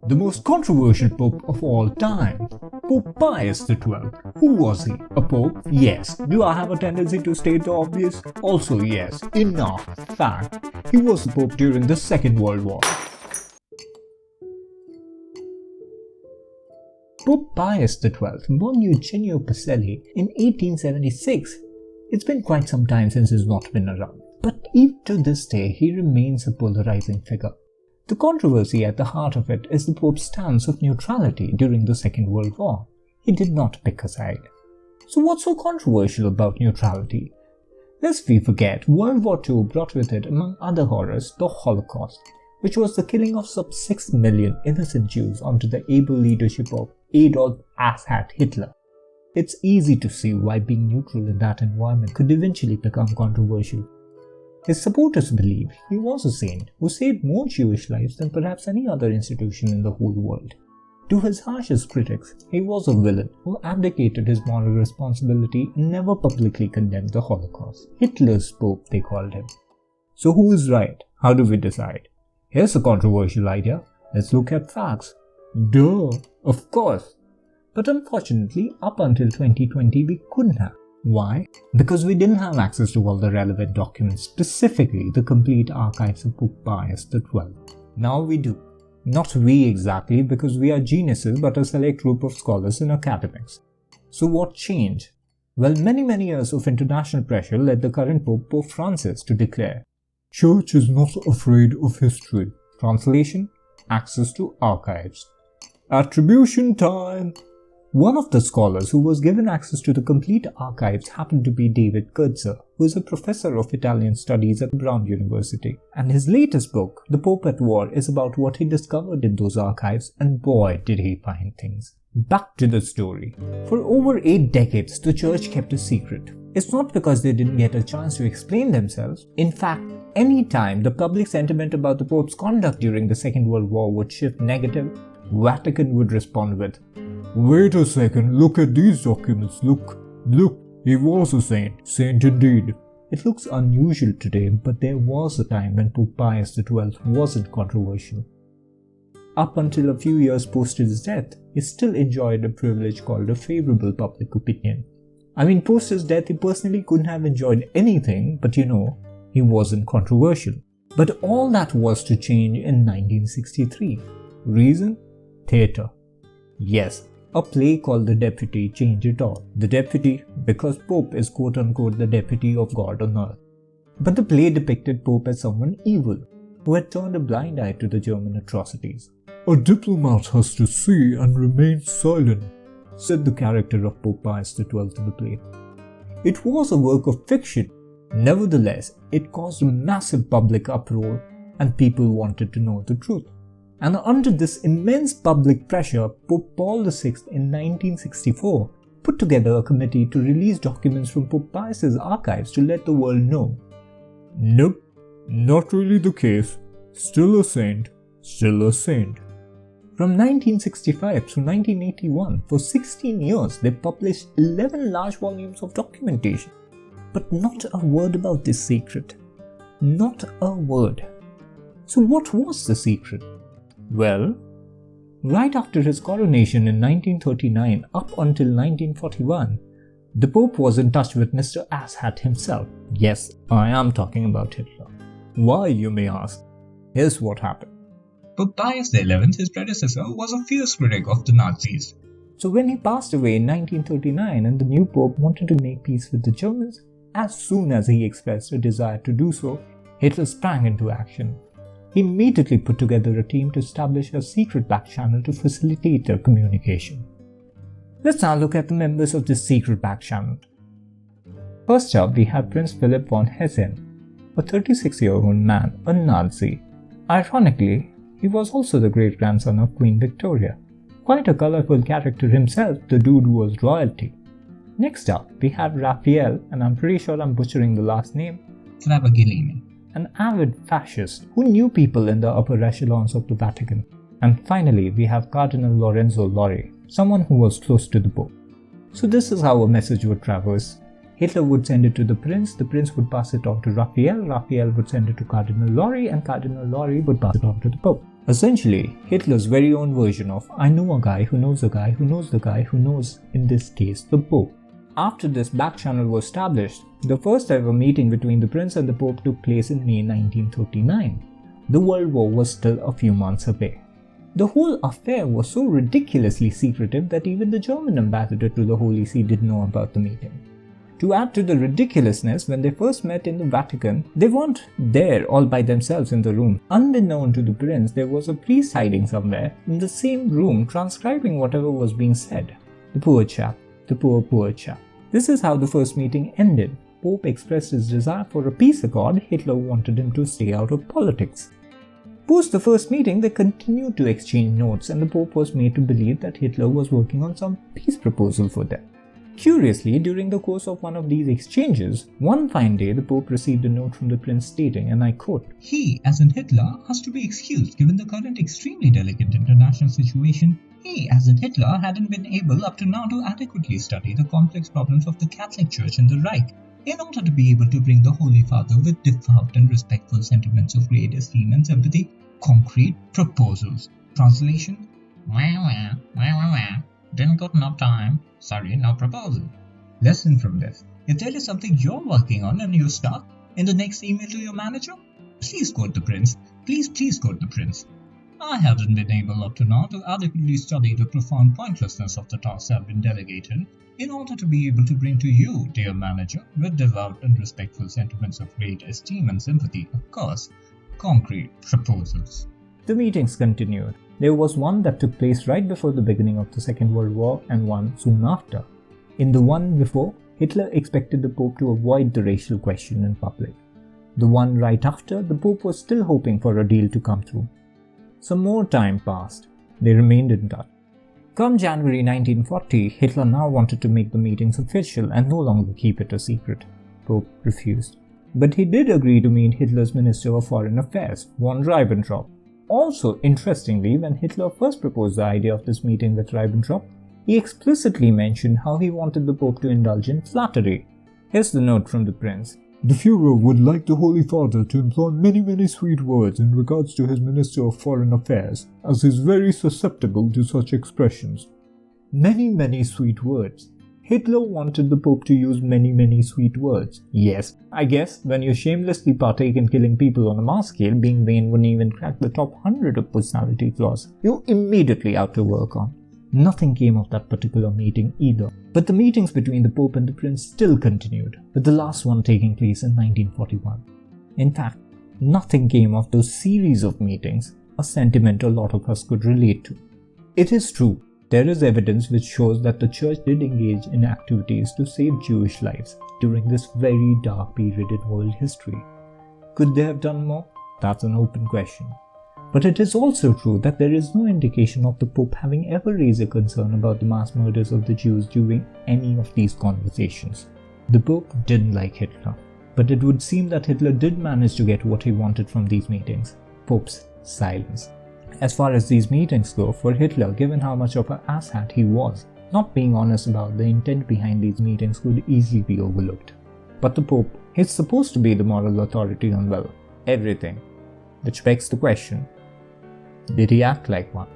The most controversial pope of all time, Pope Pius XII. Who was he? A pope? Yes. Do I have a tendency to state the obvious? Also yes. Enough. Fact. He was the pope during the Second World War. Pope Pius XII born Eugenio Pacelli in 1876. It's been quite some time since he's not been around, but even to this day he remains a polarizing figure. The controversy at the heart of it is the Pope's stance of neutrality during the Second World War. He did not pick a side. So what's so controversial about neutrality? Lest we forget, World War II brought with it, among other horrors, the Holocaust, which was the killing of some 6 million innocent Jews under the able leadership of Adolf Hitler. It's easy to see why being neutral in that environment could eventually become controversial. His supporters believe he was a saint who saved more Jewish lives than perhaps any other institution in the whole world. To his harshest critics, he was a villain who abdicated his moral responsibility and never publicly condemned the Holocaust. Hitler's Pope, they called him. So who is right? How do we decide? Here's a controversial idea. Let's look at facts. Duh, of course. But unfortunately, up until 2020, we couldn't have. Why? Because we didn't have access to all the relevant documents, specifically the complete archives of Pope Pius XII. Now we do. Not we exactly, because we are geniuses, but a select group of scholars and academics. So what changed? Well, many years of international pressure led the current Pope, Pope Francis, to declare, "Church is not afraid of history." Translation: access to archives. Attribution time! One of the scholars who was given access to the complete archives happened to be David Kurtzer, who is a professor of Italian studies at Brown University. And his latest book, The Pope at War, is about what he discovered in those archives, and boy did he find things. Back to the story. For over 8 decades, the church kept a secret. It's not because they didn't get a chance to explain themselves. In fact, any time the public sentiment about the Pope's conduct during the Second World War would shift negative, Vatican would respond with, "Wait a second, look at these documents, look, he was a saint indeed." It looks unusual today, but there was a time when Pope Pius XII wasn't controversial. Up until a few years post his death, he still enjoyed a privilege called a favorable public opinion. I mean, post his death he personally couldn't have enjoyed anything, but he wasn't controversial. But all that was to change in 1963. Reason? Theatre. Yes, a play called The Deputy changed it all. The Deputy, because Pope is quote-unquote the deputy of God on earth. But the play depicted Pope as someone evil, who had turned a blind eye to the German atrocities. "A diplomat has to see and remain silent," said the character of Pope Pius XII in the play. It was a work of fiction. Nevertheless, it caused a massive public uproar, and people wanted to know the truth. And under this immense public pressure, Pope Paul VI in 1964 put together a committee to release documents from Pope Pius's archives to let the world know. Nope, not really the case. Still a saint. From 1965 to 1981, for 16 years, they published 11 large volumes of documentation. But not a word about this secret. Not a word. So what was the secret? Well, right after his coronation in 1939 up until 1941, the Pope was in touch with Mr. Asshat himself. Yes, I am talking about Hitler. Why, you may ask? Here's what happened. Pope Pius XI, his predecessor, was a fierce critic of the Nazis. So when he passed away in 1939 and the new Pope wanted to make peace with the Germans, as soon as he expressed a desire to do so, Hitler sprang into action. He immediately put together a team to establish a secret back channel to facilitate their communication. Let's now look at the members of this secret back channel. First up, we have Prince Philip von Hessen, a 36-year-old man, a Nazi. Ironically, he was also the great-grandson of Queen Victoria. Quite a colorful character himself, the dude was royalty. Next up, we have Raphael, and I'm pretty sure I'm butchering the last name, Travaglini, an avid fascist who knew people in the upper echelons of the Vatican. And finally, we have Cardinal Lorenzo Lori, someone who was close to the Pope. So this is how a message would traverse. Hitler would send it to the prince would pass it on to Raphael would send it to Cardinal Lori, and Cardinal Lori would pass it on to the Pope. Essentially, Hitler's very own version of "I know a guy who knows a guy who knows the guy who knows," in this case the Pope. After this back channel was established, the first ever meeting between the Prince and the Pope took place in May 1939. The World War was still a few months away. The whole affair was so ridiculously secretive that even the German ambassador to the Holy See didn't know about the meeting. To add to the ridiculousness, when they first met in the Vatican, they weren't there all by themselves in the room. Unbeknown to the Prince, there was a priest hiding somewhere in the same room transcribing whatever was being said. The poor chap. The poor chap. This is how the first meeting ended. Pope expressed his desire for a peace accord. Hitler wanted him to stay out of politics. Post the first meeting, they continued to exchange notes, and the Pope was made to believe that Hitler was working on some peace proposal for them. Curiously, during the course of one of these exchanges, one fine day the Pope received a note from the Prince stating, and I quote, "He, as in Hitler, has to be excused given the current extremely delicate international situation. He, as in Hitler, hadn't been able up to now to adequately study the complex problems of the Catholic Church in the Reich, in order to be able to bring the Holy Father with devout and respectful sentiments of great esteem and sympathy, concrete proposals." Translation: didn't got enough time. Sorry, no proposal. Lesson from this: if there is something you're working on and you're stuck, in the next email to your manager, please quote the Prince. Please quote the Prince. "I haven't been able up to now to adequately study the profound pointlessness of the tasks I've been delegated, in order to be able to bring to you, dear manager, with devout and respectful sentiments of great esteem and sympathy, of course, concrete proposals." The meetings continued. There was one that took place right before the beginning of the Second World War and one soon after. In the one before, Hitler expected the Pope to avoid the racial question in public. The one right after, the Pope was still hoping for a deal to come through. Some more time passed. They remained in touch. Come January 1940, Hitler now wanted to make the meetings official and no longer keep it a secret. Pope refused. But he did agree to meet Hitler's Minister of Foreign Affairs, von Ribbentrop. Also, interestingly, when Hitler first proposed the idea of this meeting with Ribbentrop, he explicitly mentioned how he wanted the Pope to indulge in flattery. Here's the note from the Prince. "The Führer would like the Holy Father to employ many sweet words in regards to his Minister of Foreign Affairs, as he is very susceptible to such expressions." Many sweet words. Hitler wanted the Pope to use many sweet words. Yes, I guess when you shamelessly partake in killing people on a mass scale, being vain wouldn't even crack the top 100 of personality flaws. You're immediately out to work on. Nothing came of that particular meeting either. But the meetings between the Pope and the Prince still continued, with the last one taking place in 1941. In fact, nothing came of those series of meetings, a sentiment a lot of us could relate to. It is true, there is evidence which shows that the Church did engage in activities to save Jewish lives during this very dark period in world history. Could they have done more? That's an open question. But it is also true that there is no indication of the Pope having ever raised a concern about the mass murders of the Jews during any of these conversations. The Pope didn't like Hitler, but it would seem that Hitler did manage to get what he wanted from these meetings: Pope's silence. As far as these meetings go, for Hitler, given how much of an asshat he was, not being honest about the intent behind these meetings could easily be overlooked. But the Pope is supposed to be the moral authority on, well, everything. Which begs the question, did he act like one?